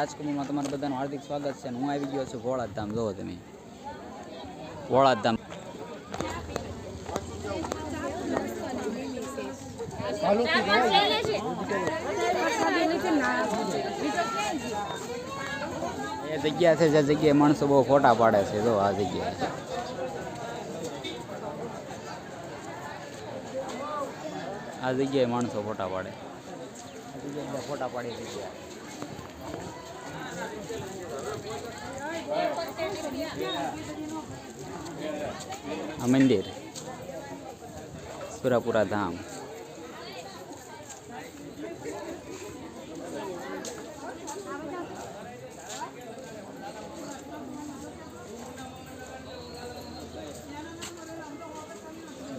રાજકુમારમાં તમારું બધાનું હાર્દિક સ્વાગત છે અને હું આવી ગયો છું ભોળાધામ. જોવો તમે ભોળાધામ. એ જગ્યા છે જે જગ્યાએ માણસો બહુ ફોટા પાડે છે. જો આ જગ્યાએ માણસો ફોટા પાડે. ફોટા પાડી જગ્યા આ મંદિર સુરાપુરા ધામ.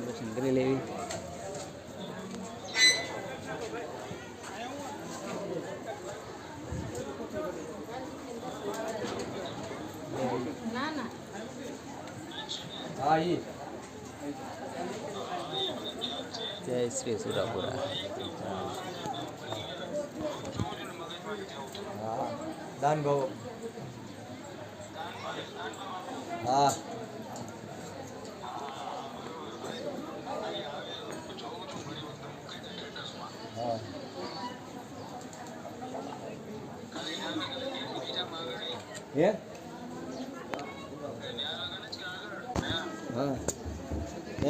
દર્શન કરી લેવી. જય શ્રી સુરાપુરા. દાન ભાવ. હા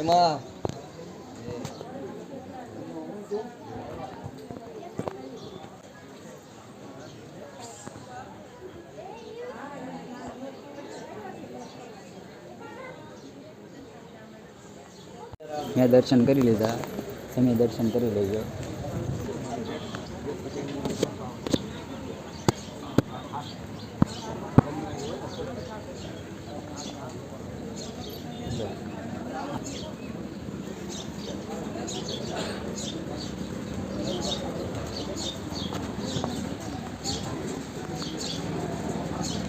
એમાં મેં દર્શન કરી લીધા. તમે દર્શન કરી લેજો.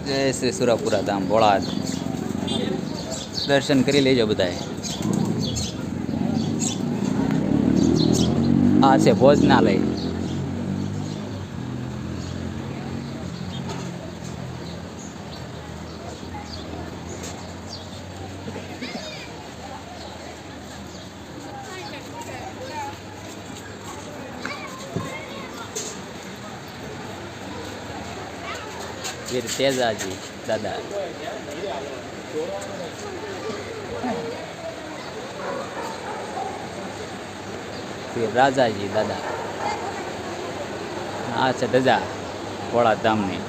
જય શ્રી સુરાપુરા ધામ ભોળા. દર્શન કરી લેજો બધાએ. આ છે ભોજનાલય. વીર તેજાજી દાદા. વીર રાજાજી દાદા. આ છે ધજા ભોળાધામની.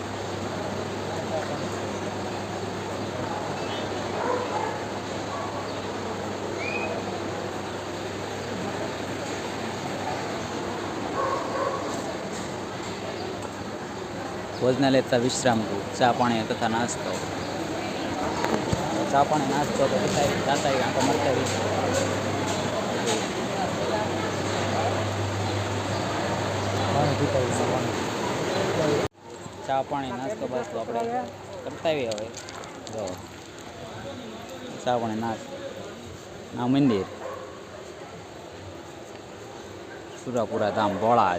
ભોજનાલય તથા વિશ્રામ ગૃહ, ચા પાણી તથા નાસ્તો. ચા પાણી નાસ્તો તો જાતા આંખો મળતા ચા પાણી નાસ્તો બાસ્તો આપણે કરતા આવીએ. હવે જો ચા પાણી નાસ્તો. આ મંદિર સુરાપુરા ધામ ભોળા.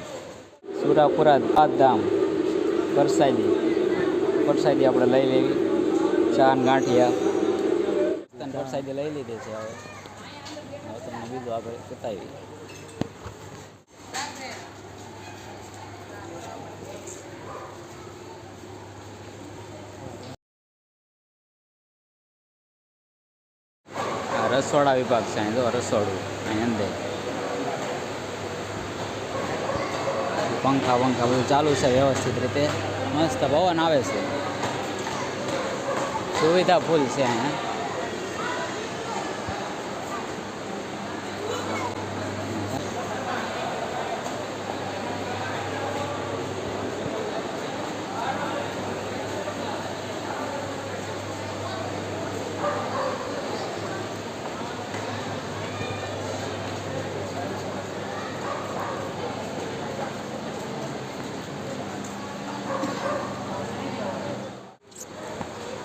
સુરાપુરા ધામ પરસાદી આપણે લઈ લેવી. ચા ને ગાંઠિયા પરસાદી લઈ લીધી છે. હવે તમને બીજું આગળ બતાવી. આ રસોડા વિભાગ છે. અહીં જો રસોડું અહીં અંદર પંખા બધું ચાલુ છે વ્યવસ્થિત રીતે. મસ્ત પવન આવે છે. સુવિધા ફૂલ છે અહીંયા.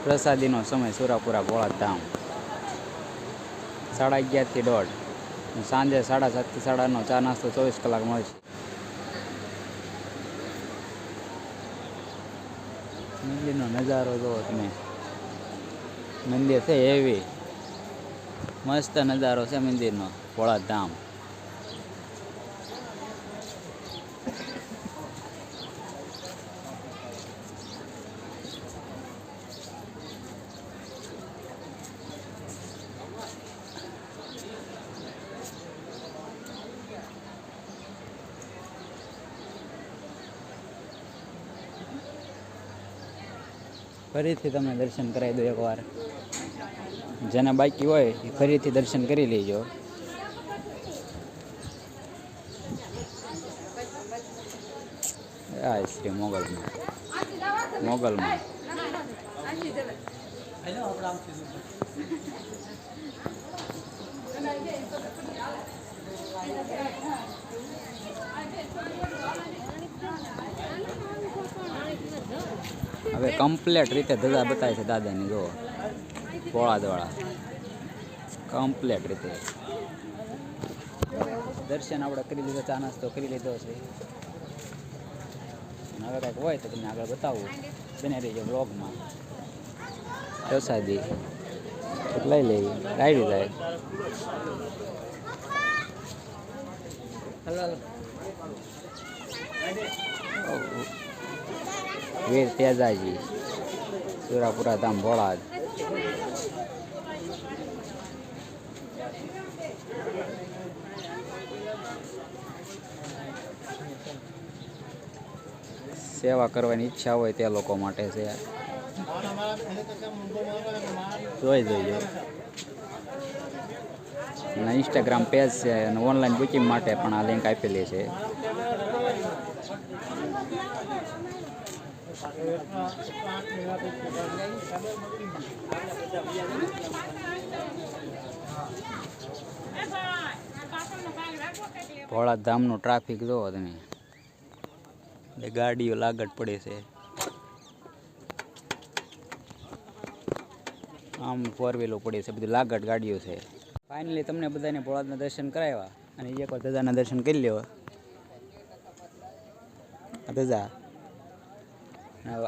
પ્રસાદીનો સમય સુરાપુરા ભોળા ધામ 11:30 થી 1:30. સાંજે 7:30 થી 9:30 ચા નાસ્તો 24 કલાક મળશે. મંદિરનો નજારો જુઓ તમે. મંદિર છે એવી મસ્ત નજારો છે મંદિરનો. ભોળા ધામ. ફરીથી તમે દર્શન કરાવી દો એકવાર. જેને બાકી હોય એ ફરીથી દર્શન કરી લેજો. આ શ્રી મોગલમાં હવે કમ્પ્લેટ રીતે ધજા બતાવે છે દાદાની. જો ભોળાદવાળા કમ્પ્લેટ રીતે દર્શન આપણે કરી લીધો, ચા નાસ્તો કરી લીધો છે. હવે કાંઈક હોય તો તમને આગળ બતાવું. બને રહીજો બ્લોગમાં. પ્રસાદી લઈ લઈ રાઈડ જાય. વીર તેજાજી સુરાપુરા ધામ ભોળાદ. સેવા કરવાની ઈચ્છા હોય તે લોકો માટે છે. જોઈ જોઈજો. અને ઇન્સ્ટાગ્રામ પેજ છે અને ઓનલાઈન બુકિંગ માટે પણ આ લિંક આપેલી છે. ભોળા ધામનું ટ્રાફિક જોવો તમે. ગાડીઓ લાગત પડે છે. આમ ફોર વ્હીલો પડે છે. બધી લાગત ગાડીઓ છે. ફાઇનલી તમને બધાને ભોળાના દર્શન કરાવ્યા અને એકવાર ધજાના દર્શન કરી લેવા. ધજા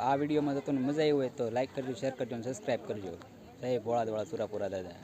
આ વિડીયોમાં જો તમને મજા આવી હોય તો લાઈક કરજો, શેર કરજો અને સબસ્ક્રાઈબ કરજો. જય ભોળાદવાળા સુરાપુરા દાદા.